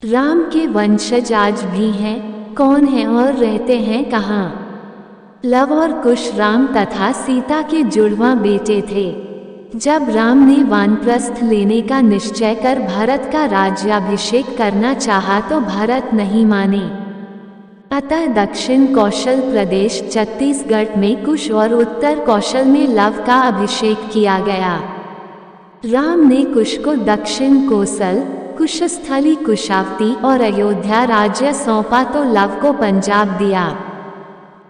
राम के वंशज आज भी हैं, कौन हैं और रहते हैं कहाँ? लव और कुश राम तथा सीता के जुड़वां बेटे थे। जब राम ने वानप्रस्थ लेने का निश्चय कर भरत का राज्याभिषेक करना चाहा तो भरत नहीं माने। अतः दक्षिण कौशल प्रदेश छत्तीसगढ़ में कुश और उत्तर कौशल में लव का अभिषेक किया गया। राम ने कुश को दक्षिण कोसल, कुशस्थली कुशावती और अयोध्या राज्य सौंपा तो लव को पंजाब दिया।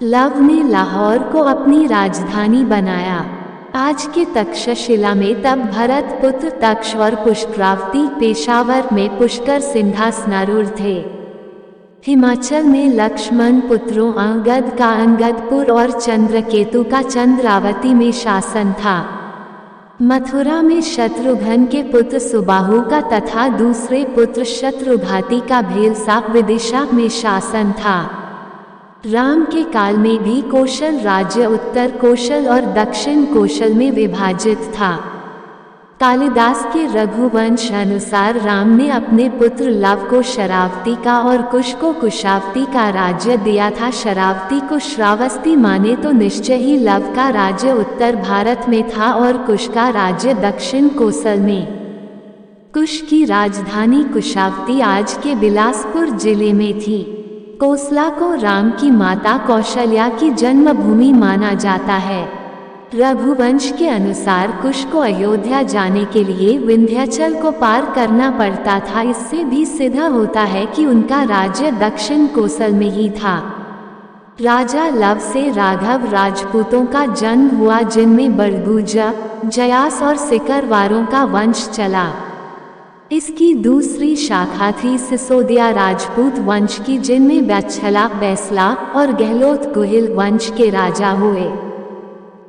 लव ने लाहौर को अपनी राजधानी बनाया। आज के तक्षशिला में तब भरत पुत्र तक्ष और पुष्करावती पेशावर में पुष्कर सिंहासनारूढ़ थे। हिमाचल में लक्ष्मण पुत्रों अंगद का अंगदपुर और चंद्रकेतु का चंद्रावती में शासन था। मथुरा में शत्रुघ्न के पुत्र सुबाहु का तथा दूसरे पुत्र शत्रुघाती का भेलसा विदिशा में शासन था। राम के काल में भी कौशल राज्य उत्तर कौशल और दक्षिण कौशल में विभाजित था। कालिदास के रघुवंश अनुसार राम ने अपने पुत्र लव को शरावती का और कुश को कुशावती का राज्य दिया था। शरावती को श्रावस्ती माने तो निश्चय ही लव का राज्य उत्तर भारत में था और कुश का राज्य दक्षिण कोसल में। कुश की राजधानी कुशावती आज के बिलासपुर जिले में थी। कोसला को राम की माता कौशल्या की जन्मभूमि माना जाता है। रघुवंश के अनुसार कुश को अयोध्या जाने के लिए विंध्याचल को पार करना पड़ता था। इससे भी सिद्ध होता है कि उनका राज्य दक्षिण कोसल में ही था। राजा लव से राघव राजपूतों का जन्म हुआ जिनमें बड़गुजा, जयास और सिकरवारों का वंश चला। इसकी दूसरी शाखा थी सिसोदिया राजपूत वंश की जिनमें बछला, बैसला और गहलोत गुहिल वंश के राजा हुए।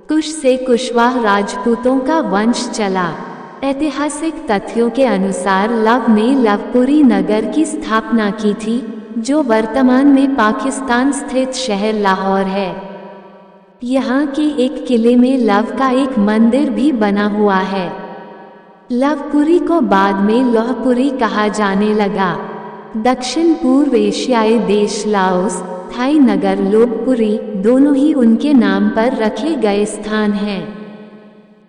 कुश से कुशवाह राजपूतों का वंश चला। ऐतिहासिक तथ्यों के अनुसार लव ने लवपुरी नगर की स्थापना की थी, जो वर्तमान में पाकिस्तान स्थित शहर लाहौर है। यहाँ के एक किले में लव का एक मंदिर भी बना हुआ है। लवपुरी को बाद में लौहपुरी कहा जाने लगा। दक्षिण पूर्व एशियाई देश लाओस, थाई नगर लोहपुरी दोनों ही उनके नाम पर रखे गए स्थान हैं।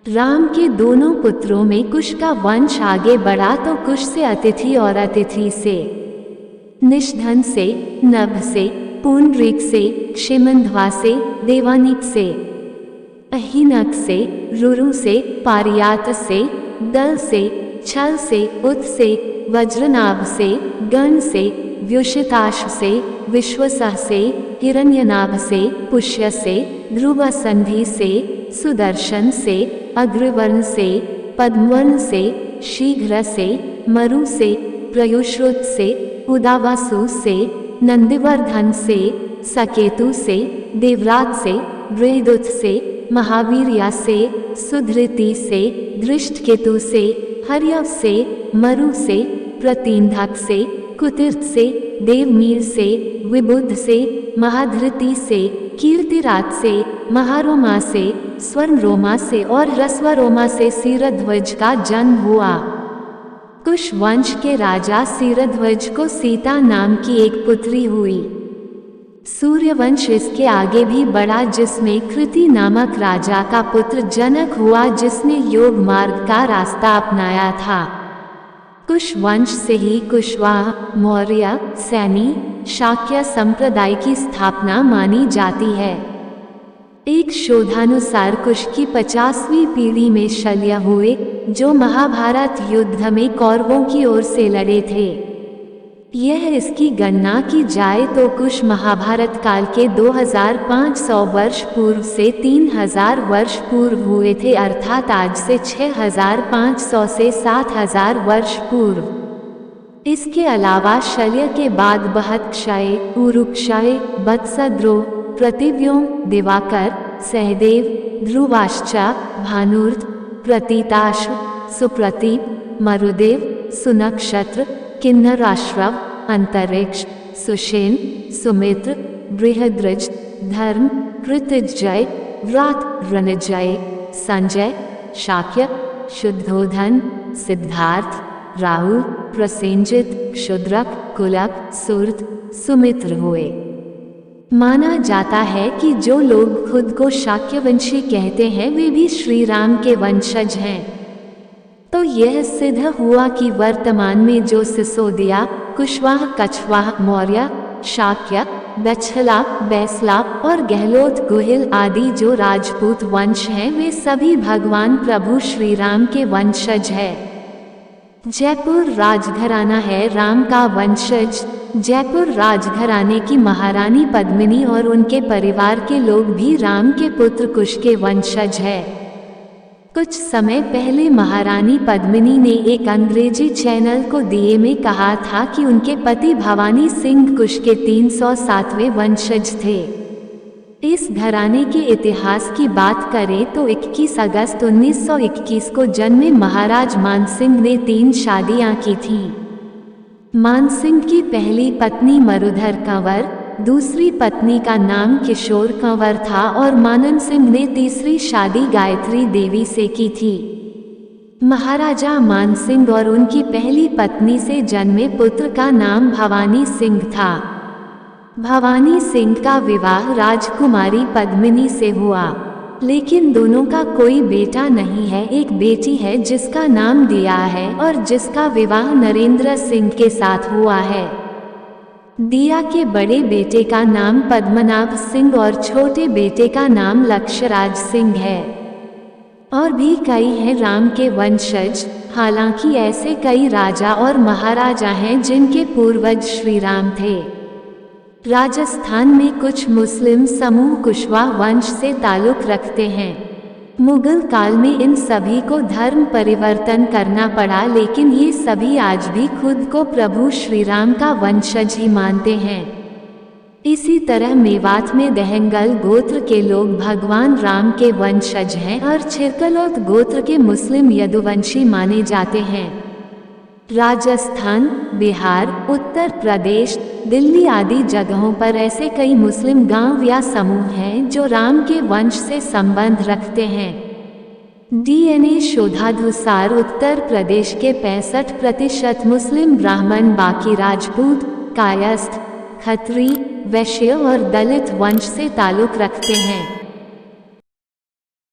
राम के दोनों पुत्रों में कुश का वंश आगे बढ़ा तो कुश से अतिथि और अतिथि से, निषधन से, नभ से, पुंडरीक से, क्षेमंध्वा से, देवानिक से, अहिनक से, रुरु से, पारियात से, दल से, छल से, उत से, वज्रनाभ से, गण से, व्युषिताश से, विश्वसह से, हिरण्यनाभ से, पुष्य से, ध्रुव संधि से, सुदर्शन से, अग्रवर्ण से, पद्मवर्ण से, शीघ्र से, मरु से, प्रयुश्रुत से, उदावासु से, नंदिवर्धन से, सकेतु से, देवरात से, बृहदुत से, महावीर्या से, सुधृति से, धृष्टकेतु से, हर्यव से, मरु से, प्रतींधक से, कुतीर्थ से, देवमीर से, विबुद्ध से, महाधृति से, कीर्तिरात से, महारोमा से, स्वर्णरोमा से और रस्वरोमा से सीरध्वज का जन्म हुआ। कुश वंश के राजा सीरध्वज को सीता नाम की एक पुत्री हुई। सूर्यवंश इसके आगे भी बढ़ा जिसमें कृति नामक राजा का पुत्र जनक हुआ जिसने योग मार्ग का रास्ता अपनाया था। कुश वंश से ही कुशवाह, मौर्य, सैनी, शाक्य संप्रदाय की स्थापना मानी जाती है। एक शोधानुसार कुश की 50वीं पीढ़ी में शल्य हुए जो महाभारत युद्ध में कौरवों की ओर से लड़े थे। यह इसकी गणना की जाए तो कुश महाभारत काल के 2500 वर्ष पूर्व से 3000 वर्ष पूर्व हुए थे, अर्थात आज से 6500 से 7000 वर्ष पूर्व। इसके अलावा शल्य के बाद बहत्क्षय, उरुक्षय, बत्सद्रोह, प्रतिव्योम, दिवाकर, सहदेव, ध्रुवाश्च, भानुर्थ, प्रतीताश, सुप्रतीप, मरुदेव, सुनक्षत्र, किन्नराश्रव, अंतरिक्ष, सुषेण, सुमित्र, बृहद्रज, धर्म, कृतजय, व्रात, रणजय, संजय, शाक्य, शुद्धोधन, सिद्धार्थ, राहुल, प्रसेंजित, क्षुद्रक, कुलक, सुरत, सुमित्र हुए। माना जाता है कि जो लोग खुद को शाक्यवंशी कहते हैं वे भी श्री राम के वंशज हैं। तो यह सिद्ध हुआ कि वर्तमान में जो सिसोदिया, कुशवाहा, कछवाहा, मौर्य, शाक्य, बछला, बैसला और गहलोत गुहिल आदि जो राजपूत वंश हैं वे सभी भगवान प्रभु श्री राम के वंशज है। जयपुर राजघराना है राम का वंशज। जयपुर राजघराने की महारानी पद्मिनी और उनके परिवार के लोग भी राम के पुत्र कुश के वंशज है। कुछ समय पहले महारानी पद्मिनी ने एक अंग्रेजी चैनल को दिए में कहा था कि उनके पति भवानी सिंह कुश के 307वें वंशज थे। इस घराने के इतिहास की बात करें तो 21 अगस्त 1921 को जन्मे महाराज मानसिंह ने 3 शादियां की थीं। मानसिंह की पहली पत्नी मरुधर कंवर, दूसरी पत्नी का नाम किशोर कंवर था और मानन सिंह ने तीसरी शादी गायत्री देवी से की थी। महाराजा मानसिंह और उनकी पहली पत्नी से जन्मे पुत्र का नाम भवानी सिंह था। भवानी सिंह का विवाह राजकुमारी पद्मिनी से हुआ, लेकिन दोनों का कोई बेटा नहीं है। एक बेटी है जिसका नाम दिया है और जिसका विवाह नरेंद्र सिंह के साथ हुआ है। दिया के बड़े बेटे का नाम पद्मनाभ सिंह और छोटे बेटे का नाम लक्ष्यराज सिंह है। और भी कई हैं राम के वंशज। हालांकि ऐसे कई राजा और महाराजा हैं जिनके पूर्वज श्री राम थे। राजस्थान में कुछ मुस्लिम समूह कुशवाहा वंश से ताल्लुक रखते हैं। मुगल काल में इन सभी को धर्म परिवर्तन करना पड़ा, लेकिन ये सभी आज भी खुद को प्रभु श्री राम का वंशज ही मानते हैं। इसी तरह मेवात में दहंगल गोत्र के लोग भगवान राम के वंशज हैं और छिरकलोत गोत्र के मुस्लिम यदुवंशी माने जाते हैं। राजस्थान, बिहार, उत्तर प्रदेश, दिल्ली आदि जगहों पर ऐसे कई मुस्लिम गांव या समूह हैं जो राम के वंश से संबंध रखते हैं। डीएनए शोधानुसार उत्तर प्रदेश के 65% मुस्लिम ब्राह्मण, बाकी राजपूत, कायस्थ, खत्री, वैश्य और दलित वंश से ताल्लुक रखते हैं।